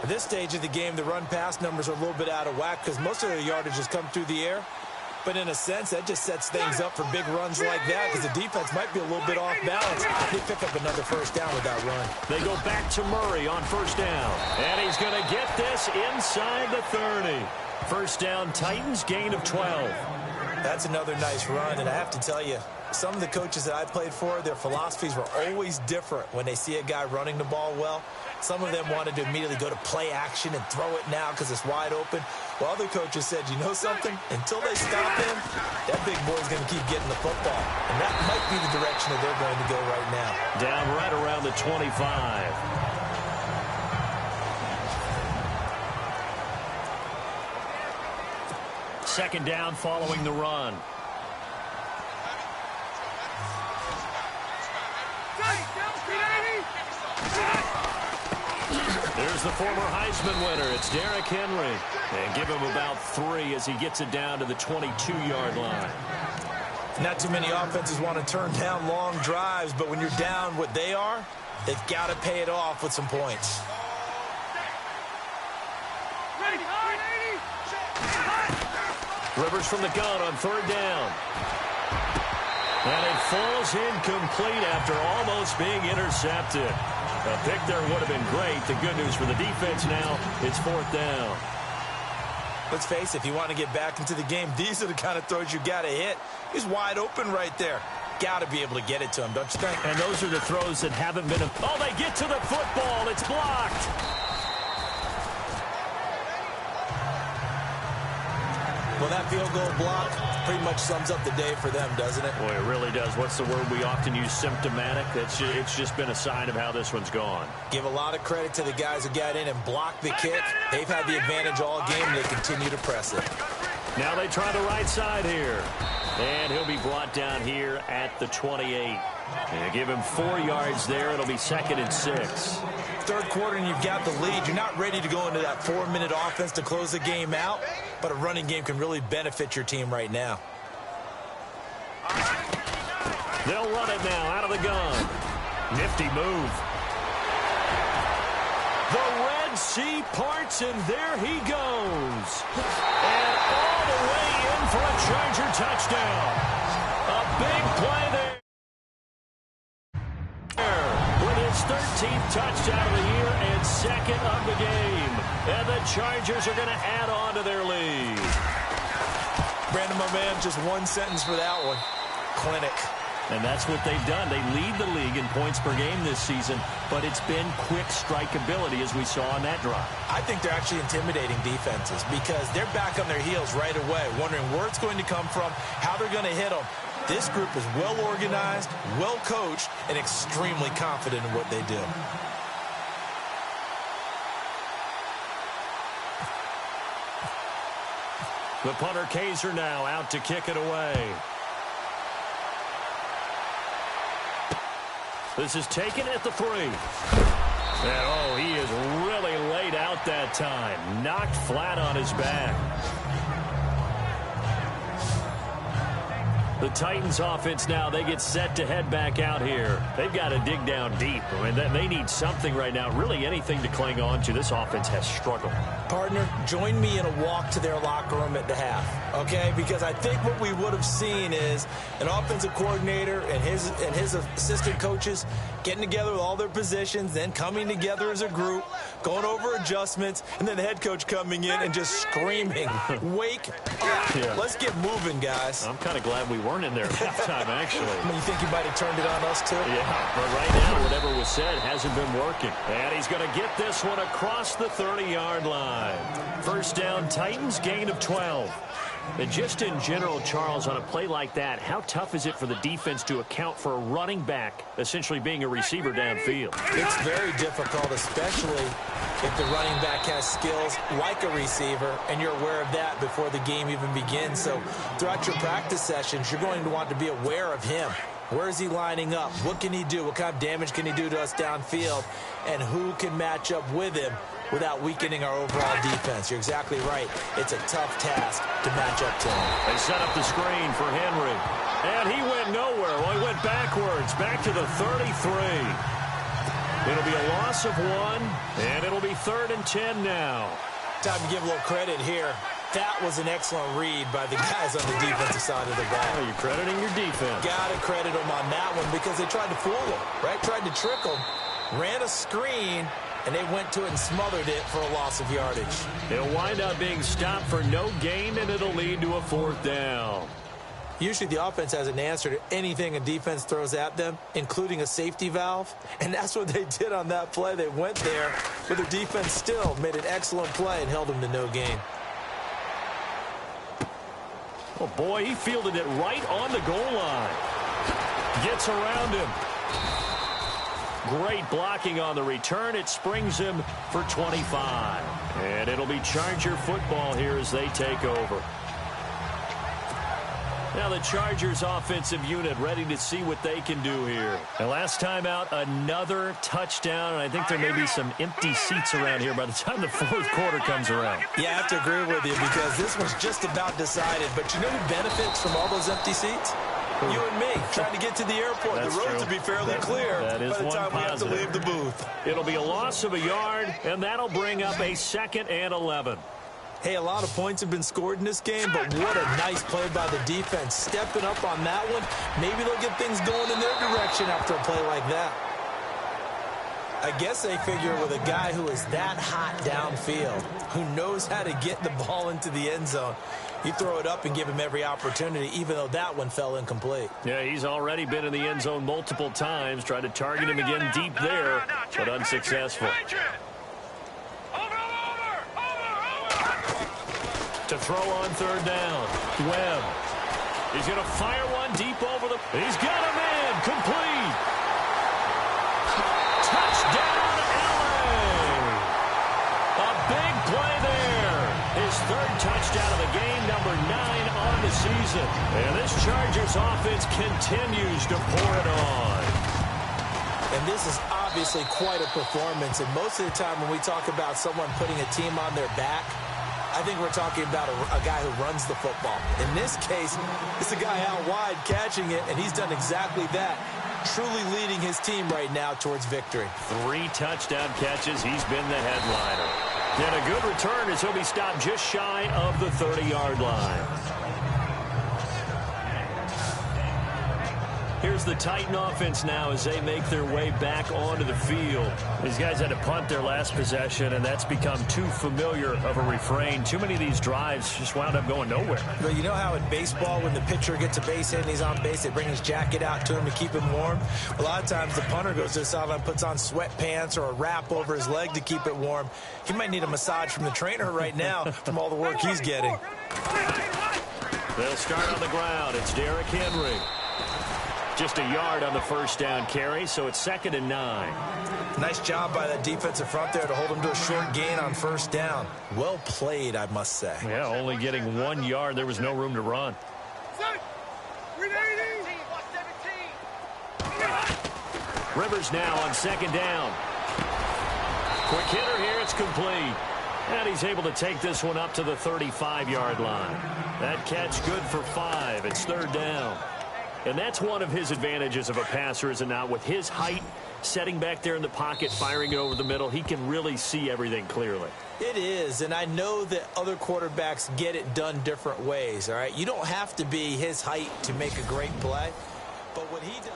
At this stage of the game, the run-pass numbers are a little bit out of whack because most of the yardage has come through the air. But in a sense, that just sets things up for big runs like that because the defense might be a little bit off balance. They pick up another first down with that run. They go back to Murray on first down. And he's going to get this inside the 30. First down, Titans, gain of 12. That's another nice run, and I have to tell you, some of the coaches that I played for, their philosophies were always different when they see a guy running the ball well. Some of them wanted to immediately go to play action and throw it now because it's wide open. While other coaches said, you know something? Until they stop him, that big boy's going to keep getting the football. And that might be the direction that they're going to go right now. Down right around the 25. Second down following the run. There's the former Heisman winner. It's Derrick Henry. And give him about 3 as he gets it down to the 22-yard line. Not too many offenses want to turn down long drives, but when you're down what they are, they've got to pay it off with some points. Rivers from the gun on third down. And it falls incomplete after almost being intercepted. A pick there would have been great. The good news for the defense now, it's fourth down. Let's face it, if you want to get back into the game, these are the kind of throws you got to hit. He's wide open right there. Got to be able to get it to him, don't you think? And those are the throws that haven't been... Oh, they get to the football. It's blocked. Well, that field goal block pretty much sums up the day for them, doesn't it? Boy, it really does. What's the word we often use? Symptomatic. It's just been a sign of how this one's gone. Give a lot of credit to the guys who got in and blocked the kick. They've had the advantage all game, and they continue to press it. Now they try the right side here. And he'll be brought down here at the 28. And give him 4 yards there. It'll be 2nd and 6. Third quarter and you've got the lead. You're not ready to go into that 4-minute offense to close the game out, but a running game can really benefit your team right now. They'll run it now out of the gun. Nifty move. The Red Sea parts, and there he goes. And all the way in for a Charger touchdown. A big play there. With his 13th touchdown of the year and 2nd of the game. And the Chargers are going to add on to their lead. Brandon, my man, just one sentence for that one. Clinic. And that's what they've done. They lead the league in points per game this season, but it's been quick strikeability as we saw on that drive. I think they're actually intimidating defenses because they're back on their heels right away, wondering where it's going to come from, how they're going to hit them. This group is well organized, well coached, and extremely confident in what they do. The punter Kaiser now out to kick it away. This is taken at the 3. And, oh, he is really laid out that time. Knocked flat on his back. The Titans offense now, they get set to head back out here. They've got to dig down deep. I mean, they need something right now, really anything to cling on to. This offense has struggled. Partner, join me in a walk to their locker room at the half, okay? Because I think what we would have seen is an offensive coordinator and his assistant coaches getting together with all their positions, then coming together as a group, going over adjustments, and then the head coach coming in and just screaming, wake up. Yeah. Let's get moving, guys. I'm kind of glad we weren't in there at halftime, actually. You think you might have turned it on us, too? Yeah, but right now, whatever was said hasn't been working. And he's going to get this one across the 30-yard line. First down, Titans, gain of 12. And just in general, Charles, on a play like that, how tough is it for the defense to account for a running back essentially being a receiver downfield? It's very difficult, especially if the running back has skills like a receiver, and you're aware of that before the game even begins. So throughout your practice sessions, you're going to want to be aware of him. Where is he lining up? What can he do? What kind of damage can he do to us downfield? And who can match up with him without weakening our overall defense? You're exactly right. It's a tough task to match up to him. They set up the screen for Henry. And he went nowhere. Well, he went backwards, back to the 33. It'll be a loss of 1, and it'll be 3rd and 10 now. Time to give a little credit here. That was an excellent read by the guys on the defensive side of the ball. Oh, you're crediting your defense. Got to credit them on that one because they tried to fool him, right? Tried to trick him, ran a screen, and they went to it and smothered it for a loss of yardage. It'll wind up being stopped for no gain, and it'll lead to a 4th down. Usually the offense has an answer to anything a defense throws at them, including a safety valve. And that's what they did on that play. They went there, but their defense still made an excellent play and held them to no gain. Oh, boy, he fielded it right on the goal line. Gets around him. Great blocking on the return. It springs him for 25. And it'll be Charger football here as they take over. Now the Chargers offensive unit ready to see what they can do here. And last time out, another touchdown, and I think there may be some empty seats around here by the time the 4th quarter comes around. Yeah, I have to agree with you because this one's just about decided. But you know who benefits from all those empty seats? You and me, trying to get to the airport. That's the roads true. will be fairly clear that is by the time we have to leave the booth. It'll be a loss of a yard, and that'll bring up a 2nd and 11. Hey, a lot of points have been scored in this game, but what a nice play by the defense. Stepping up on that one, maybe they'll get things going in their direction after a play like that. I guess they figure with a guy who is that hot downfield, who knows how to get the ball into the end zone, you throw it up and give him every opportunity, even though that one fell incomplete. Yeah, he's already been in the end zone multiple times, tried to target him again deep there, but unsuccessful. To throw on 3rd down. Webb. He's going to fire one deep over the... He's got him in. Complete. Touchdown, LA. A big play there. His 3rd touchdown of the game, number 9 on the season. And this Chargers offense continues to pour it on. And this is obviously quite a performance. And most of the time when we talk about someone putting a team on their back, I think we're talking about a guy who runs the football. In this case, it's a guy out wide catching it, and he's done exactly that, truly leading his team right now towards victory. 3 touchdown catches. He's been the headliner. And a good return as he'll be stopped just shy of the 30-yard line. Here's the Titan offense now as they make their way back onto the field. These guys had to punt their last possession, and that's become too familiar of a refrain. Too many of these drives just wound up going nowhere. Well, you know how in baseball, when the pitcher gets a base hit and he's on base, they bring his jacket out to him to keep him warm? A lot of times the punter goes to the sideline, puts on sweatpants or a wrap over his leg to keep it warm. He might need a massage from the trainer right now from all the work he's getting. They'll start on the ground. It's Derrick Henry. Just a yard on the 1st down carry, so it's 2nd and 9. Nice job by that defensive front there to hold him to a short gain on 1st down. Well played, I must say. Yeah, only getting 1 yard. There was no room to run. Rivers now on 2nd down. Quick hitter here. It's complete. And he's able to take this one up to the 35-yard line. That catch good for 5. It's 3rd down. And that's one of his advantages of a passer, is it not? With his height, setting back there in the pocket, firing it over the middle, he can really see everything clearly. It is, and I know that other quarterbacks get it done different ways, all right? You don't have to be his height to make a great play, but what he does...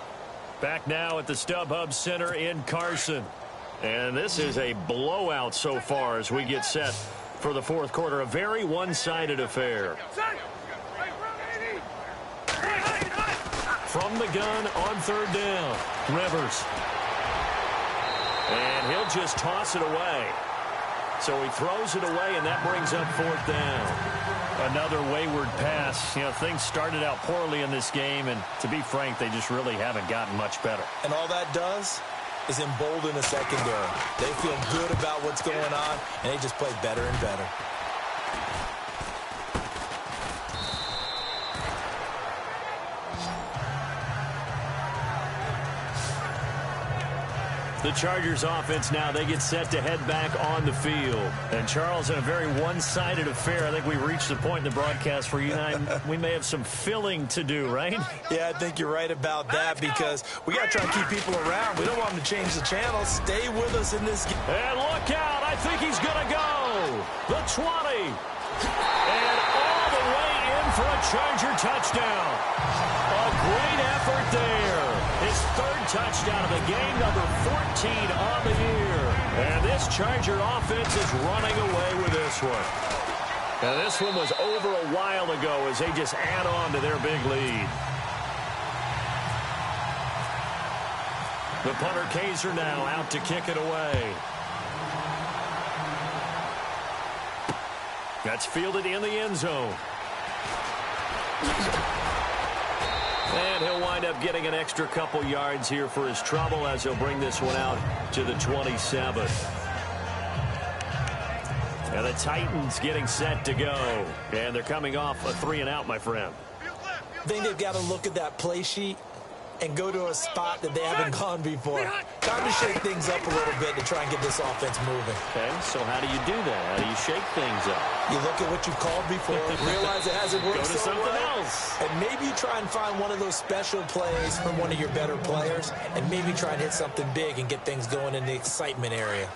Back now at the StubHub Center in Carson. And this is a blowout so far as we get set for the 4th quarter. A very one-sided affair. From the gun on 3rd down. Rivers. And he'll just toss it away. So he throws it away, and that brings up 4th down. Another wayward pass. You know, things started out poorly in this game, and to be frank, they just really haven't gotten much better. And all that does is embolden a secondary. They feel good about what's going on, and they just play better and better. The Chargers offense now, they get set to head back on the field. And Charles, in a very one-sided affair, I think we reached the point in the broadcast where you and I, we may have some filling to do, right? Yeah, I think you're right about that because we got to try to keep people around. We don't want them to change the channel. Stay with us in this game. And look out. I think he's going to go. The 20. And for a Charger touchdown. A great effort there. His third touchdown of the game, number 14 on the year. And this Charger offense is running away with this one. And this one was over a while ago as they just add on to their big lead. The punter Kaiser now out to kick it away. That's fielded in the end zone. And he'll wind up getting an extra couple yards here for his trouble as he'll bring this one out to the 27. And the Titans getting set to go. And they're coming off a 3-and-out, my friend. I think they've got to look at that play sheet and go to a spot that they haven't gone before. Time to shake things up a little bit to try and get this offense moving. Okay, so how do you do that? How do you shake things up? You look at what you've called before, realize it hasn't worked Go to so something well, else. and maybe you try and find one of those special plays from one of your better players, and maybe try and hit something big and get things going in the excitement area.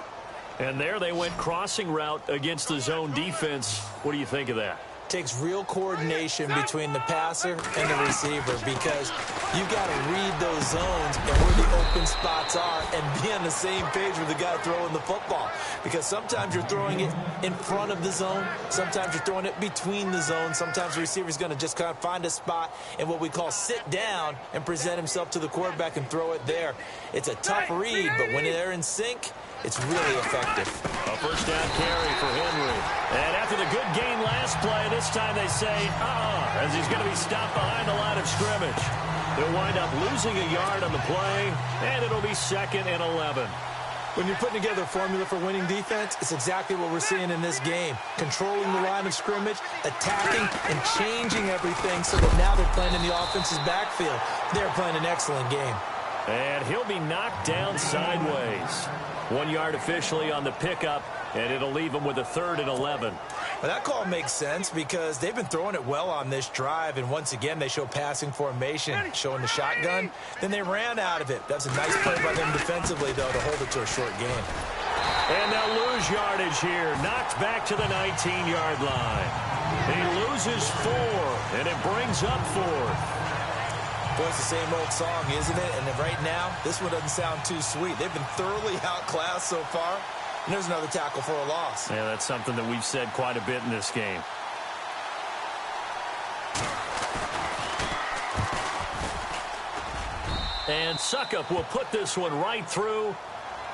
And there they went crossing route against the zone defense. What do you think of that? Takes real coordination between the passer and the receiver because you got to read those zones and where the open spots are and be on the same page with the guy throwing the football. Because sometimes you're throwing it in front of the zone. Sometimes you're throwing it between the zones. Sometimes the receiver's going to just kind of find a spot and what we call sit down and present himself to the quarterback and throw it there. It's a tough read, but when they're in sync, it's really effective. A first down carry for Henry. And after the good gain last play, this time they say, as he's going to be stopped behind the line of scrimmage. They'll wind up losing a yard on the play, and it'll be 2nd and 11. When you're putting together a formula for winning defense, it's exactly what we're seeing in this game. Controlling the line of scrimmage, attacking, and changing everything so that now they're playing in the offense's backfield. They're playing an excellent game. And he'll be knocked down sideways. 1 yard officially on the pickup, and it'll leave him with a 3rd and 11. Well, that call makes sense because they've been throwing it well on this drive, and once again they show passing formation, showing the shotgun. Then they ran out of it. That's a nice play by them defensively, though, to hold it to a short game. And they'll lose yardage here, knocked back to the 19-yard line. He loses 4, and it brings up 4th. Boy, it's the same old song, isn't it? And right now, this one doesn't sound too sweet. They've been thoroughly outclassed so far. And there's another tackle for a loss. Yeah, that's something that we've said quite a bit in this game. And Suckup will put this one right through.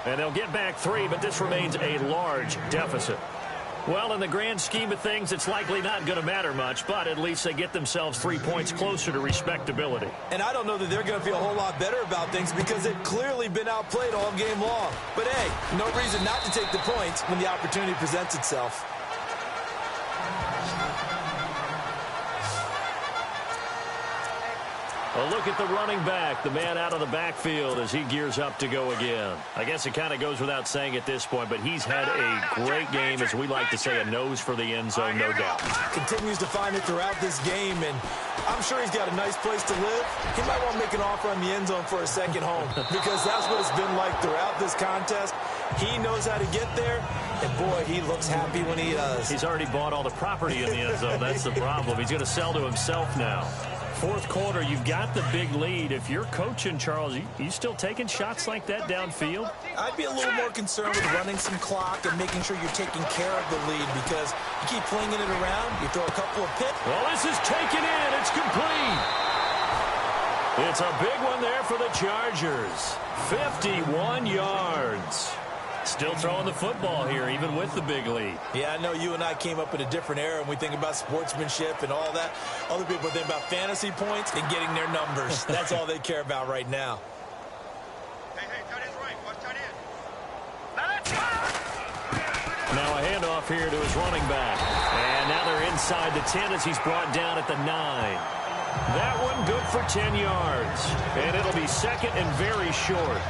And they'll get back 3, but this remains a large deficit. Well, in the grand scheme of things, it's likely not going to matter much, but at least they get themselves 3 points closer to respectability. And I don't know that they're going to feel a whole lot better about things because they've clearly been outplayed all game long. But, hey, no reason not to take the points when the opportunity presents itself. A look at the running back, the man out of the backfield as he gears up to go again. I guess it kind of goes without saying at this point, but he's had a great game, as we like to say, a nose for the end zone, no doubt. Continues to find it throughout this game, and I'm sure he's got a nice place to live. He might want to make an offer on the end zone for a second home because that's what it's been like throughout this contest. He knows how to get there, and boy, he looks happy when he does. He's already bought all the property in the end zone. That's the problem. He's going to sell to himself now. 4th quarter, you've got the big lead. If you're coaching, Charles, you still taking shots like that downfield? I'd be a little more concerned with running some clock and making sure you're taking care of the lead because you keep flinging it around, you throw a couple of picks. Well, this is taken in. It's complete. It's a big one there for the Chargers. 51 yards. Still throwing the football here, even with the big lead. Yeah, I know you and I came up in a different era and we think about sportsmanship and all that. Other people think about fantasy points and getting their numbers. That's all they care about right now. Hey, tight end's right. Watch tight end. Now a handoff here to his running back. And now they're inside the 10 as he's brought down at the 9. That one good for 10 yards. And it'll be 2nd and very short.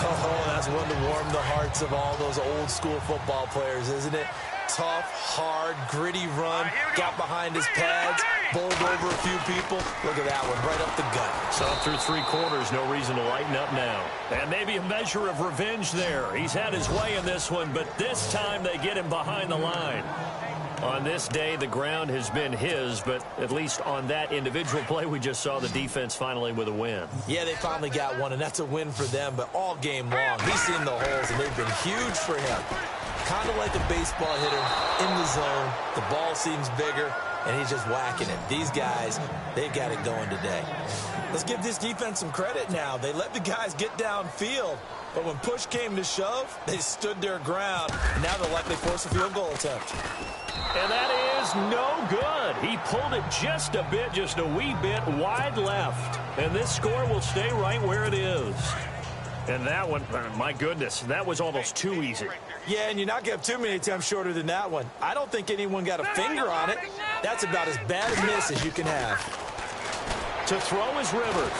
Oh, that's one to warm the hearts of all those old school football players, isn't it? Tough, hard, gritty run, got behind his pads, bowled over a few people. Look at that one, right up the gut. So through 3 quarters, no reason to lighten up now. And maybe a measure of revenge there. He's had his way in this one, but this time they get him behind the line. On this day, the ground has been his, but at least on that individual play, we just saw the defense finally with a win. Yeah, they finally got one, and that's a win for them, but all game long, he's seen the holes, and they've been huge for him. Kind of like a baseball hitter in the zone. The ball seems bigger, and he's just whacking it. These guys, they've got it going today. Let's give this defense some credit now. They let the guys get downfield, but when push came to shove, they stood their ground. Now they'll likely force a field goal attempt. And that is no good. He pulled it just a bit, just a wee bit wide left. And this score will stay right where it is. And that one, my goodness, that was almost too easy. Yeah, and you're not going to have too many attempts shorter than that one. I don't think anyone got a finger on it. That's about as bad a miss as you can have. To throw is Rivers.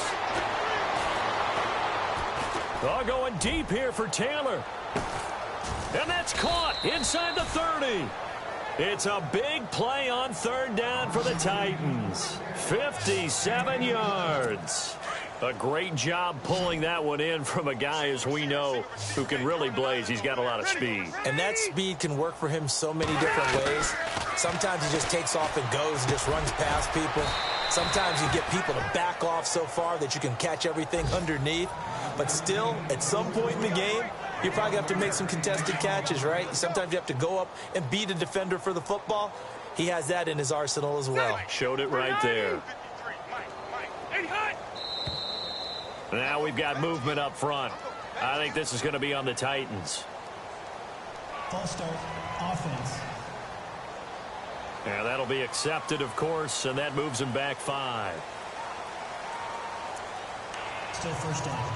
Oh, going deep here for Taylor. And that's caught inside the 30. It's a big play on third down for the Titans. 57 yards. A great job pulling that one in from a guy, as we know, who can really blaze. He's got a lot of speed. And that speed can work for him so many different ways. Sometimes he just takes off and goes and just runs past people. Sometimes you get people to back off so far that you can catch everything underneath. But still, at some point in the game, you probably have to make some contested catches, right? Sometimes you have to go up and beat a defender for the football. He has that in his arsenal as well. Showed it right there. Now we've got movement up front. I think this is going to be on the Titans. False start, offense. Yeah, that'll be accepted, of course, and that moves him back 5. Still first down.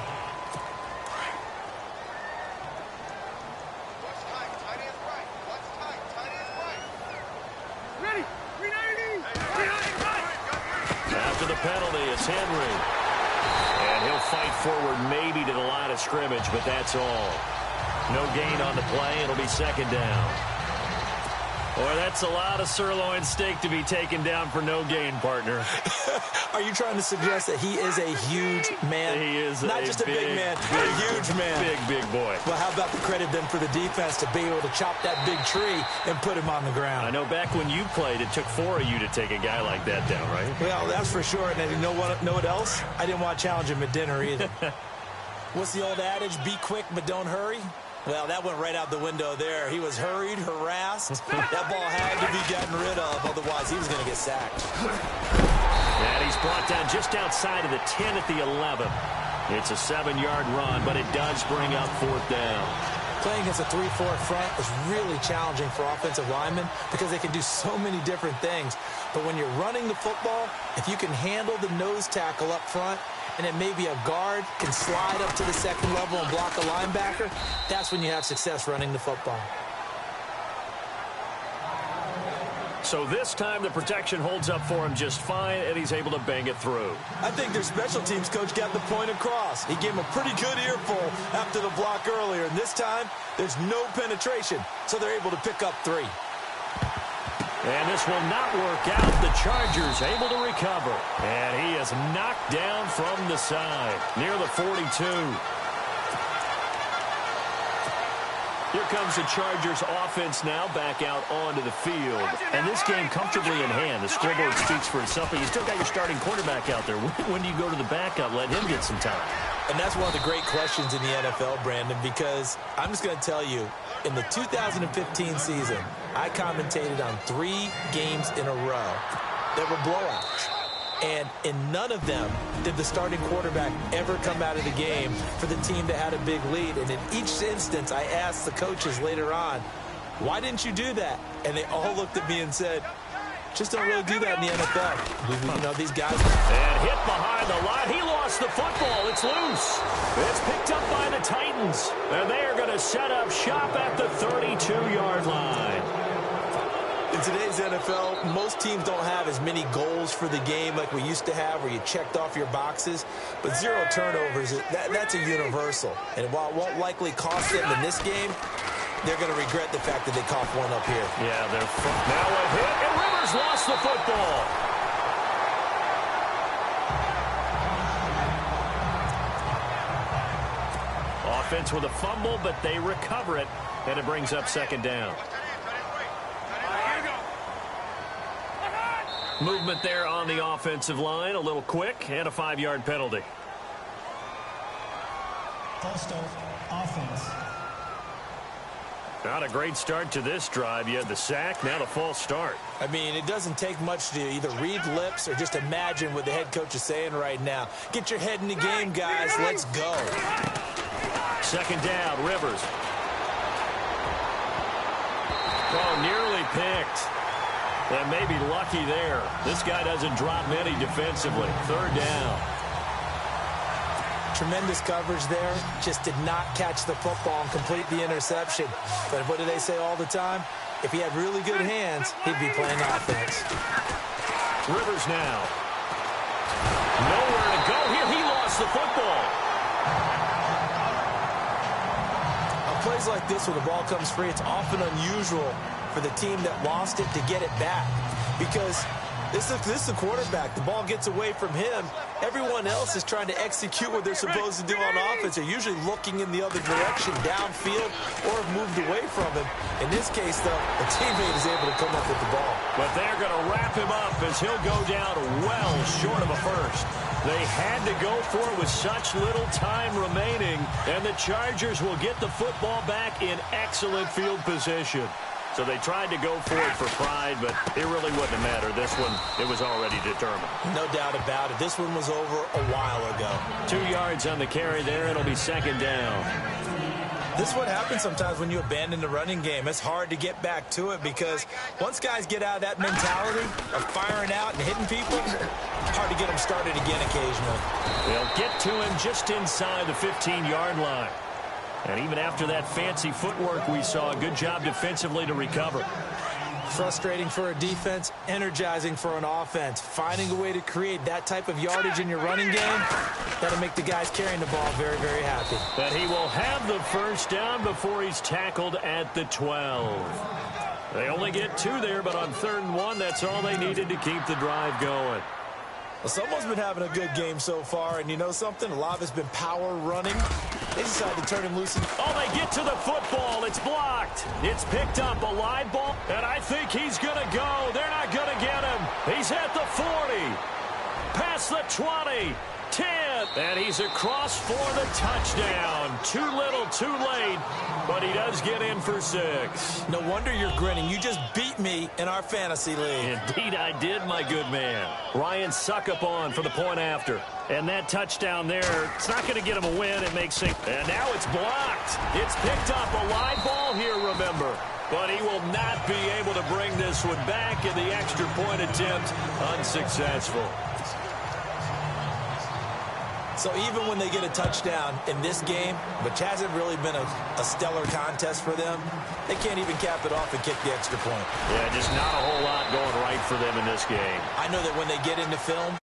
After the penalty, it's Henry. And he'll fight forward maybe to the line of scrimmage, but that's all. No gain on the play. It'll be second down. Boy, that's a lot of sirloin steak to be taken down for no gain, partner. Are you trying to suggest that he is a huge man? He is not just a big man, a huge man. Big boy. Well, how about the credit then for the defense to be able to chop that big tree and put him on the ground? I know back when you played, it took 4 of you to take a guy like that down, right? Well, that's for sure. And you know what else? I didn't want to challenge him at dinner either. What's the old adage? Be quick, but don't hurry. Well, that went right out the window there. He was hurried, harassed. That ball had to be gotten rid of, otherwise he was going to get sacked. And he's brought down just outside of the 10 at the 11. It's a 7-yard run, but it does bring up 4th down. Playing against a 3-4 front is really challenging for offensive linemen because they can do so many different things. But when you're running the football, if you can handle the nose tackle up front, and then maybe a guard can slide up to the second level and block a linebacker, that's when you have success running the football. So this time the protection holds up for him just fine, and he's able to bang it through. I think their special teams coach got the point across. He gave him a pretty good earful after the block earlier, and this time there's no penetration, so they're able to pick up 3. And this will not work out. The Chargers able to recover. And he is knocked down from the side near the 42. Here comes the Chargers offense now back out onto the field. And this game comfortably in hand. The scoreboard speaks for itself, but you still got your starting quarterback out there. When do you go to the backup? Let him get some time. And that's one of the great questions in the NFL, Brandon, because I'm just going to tell you, in the 2015 season, I commentated on 3 games in a row that were blowouts. And in none of them did the starting quarterback ever come out of the game for the team that had a big lead. And in each instance, I asked the coaches later on, why didn't you do that? And they all looked at me and said, just don't really do that in the NFL. You know, these guys. And hit behind the line. He lost the football. It's loose. It's picked up by the Titans. And they are going to set up shop at the 32-yard line. In today's NFL, most teams don't have as many goals for the game like we used to have where you checked off your boxes. But 0 turnovers, that's a universal. And while it won't likely cost them in this game, they're going to regret the fact that they coughed one up here. Yeah, they're now a hit, and Rivers lost the football. Offense with a fumble, but they recover it, and it brings up second down. Movement there on the offensive line, a little quick, and a 5-yard penalty. False start, offense. Not a great start to this drive. You had the sack, now the false start. I mean, it doesn't take much to either read lips or just imagine what the head coach is saying right now. Get your head in the game, guys. Let's go. Second down, Rivers. Oh, nearly picked. And maybe lucky there. This guy doesn't drop many defensively. Third down. Tremendous coverage there. Just did not catch the football and complete the interception. But what do they say all the time? If he had really good hands, he'd be playing offense. Rivers now. Nowhere to go here. He lost the football. On plays like this, when the ball comes free, it's often unusual for the team that lost it to get it back. Because this is the quarterback. The ball gets away from him. Everyone else is trying to execute what they're supposed to do on offense. They're usually looking in the other direction, downfield, or have moved away from him. In this case, though, the teammate is able to come up with the ball. But they're going to wrap him up as he'll go down well short of a first. They had to go for it with such little time remaining, and the Chargers will get the football back in excellent field position. So they tried to go for it for pride, but it really wouldn't have mattered. This one, it was already determined. No doubt about it. This one was over a while ago. 2 yards on the carry there. It'll be second down. This is what happens sometimes when you abandon the running game. It's hard to get back to it because once guys get out of that mentality of firing out and hitting people, it's hard to get them started again occasionally. They'll get to him just inside the 15-yard line. And even after that fancy footwork we saw, a good job defensively to recover. Frustrating for a defense, energizing for an offense. Finding a way to create that type of yardage in your running game, that'll make the guys carrying the ball very, very happy. But he will have the first down before he's tackled at the 12. They only get 2 there, but on 3rd and 1, that's all they needed to keep the drive going. Well, someone's been having a good game so far, and you know something? A lot of it's been power running. They decided to turn him loose. Oh, they get to the football. It's blocked. It's picked up, a live ball, and I think he's going to go. They're not going to get him. He's at the 40, past the 20, 10, and he's across for the touchdown. Too little, too late, but he does get in for 6. No wonder you're grinning. You just beat me in our fantasy league. Indeed I did, my good man. Ryan Suckup on for the point after. And that touchdown there, it's not going to get him a win. It makes it. And now it's blocked. It's picked up, a live ball here, remember. But he will not be able to bring this one back, and the extra point attempt unsuccessful. So even when they get a touchdown in this game, which hasn't really been a stellar contest for them, they can't even cap it off and kick the extra point. Yeah, just not a whole lot going right for them in this game. I know that when they get into film,